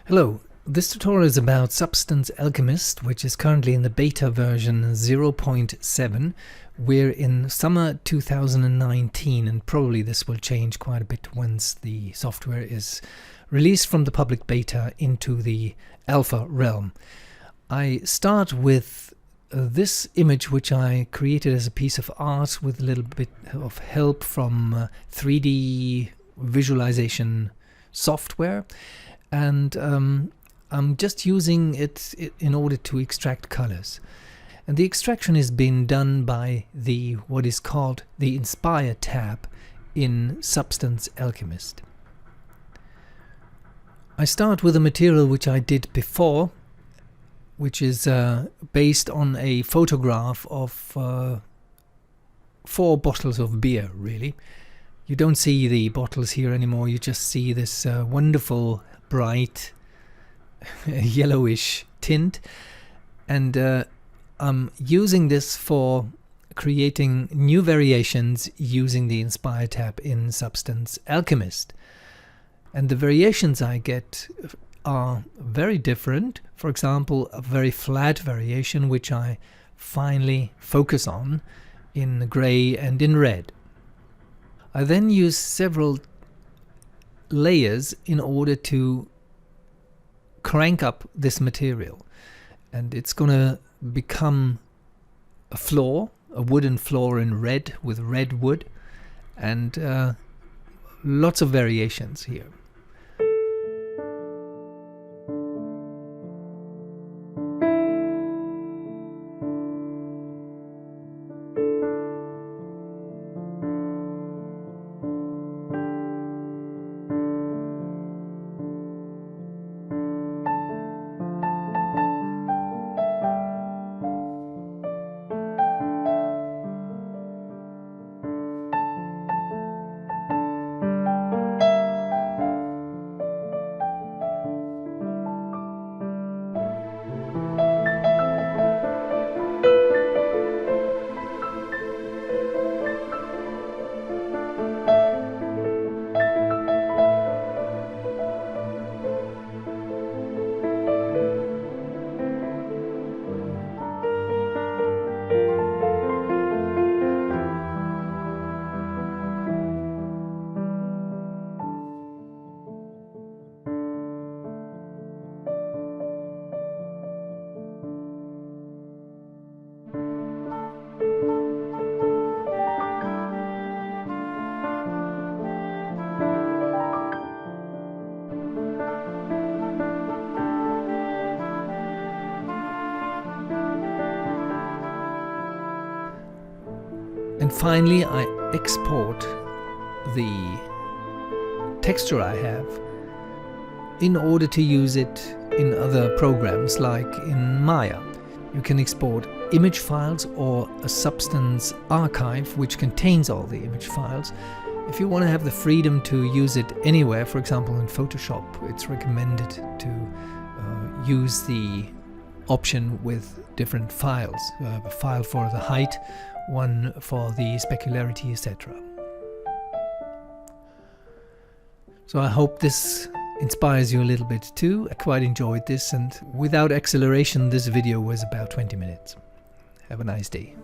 Hello, this tutorial is about Substance Alchemist, which is currently in the beta version 0.7. We're in summer 2019 and probably this will change quite a bit once the software is released from the public beta into the alpha realm. I start with this image which I created as a piece of art with a little bit of help from 3D visualization software. And I'm just using it in order to extract colors. And the extraction is being done by what is called the Inspire tab in Substance Alchemist. I start with a material which I did before, which is based on a photograph of 4 bottles of beer, really. You don't see the bottles here anymore, you just see this wonderful bright yellowish tint, and I'm using this for creating new variations using the Inspire tab in Substance Alchemist. And the variations I get are very different. For example, a very flat variation which I finally focus on in grey and in red. I then use several layers in order to crank up this material, and it's gonna become a floor, a wooden floor in red with red wood, and lots of variations here. And finally, I export the texture I have in order to use it in other programs like in Maya. You can export image files or a Substance archive which contains all the image files. If you want to have the freedom to use it anywhere, for example in Photoshop, it's recommended to use the option with different files. A file for the height, one for the specularity, etc. So I hope this inspires you a little bit too. I quite enjoyed this, and without acceleration this video was about 20 minutes. Have a nice day.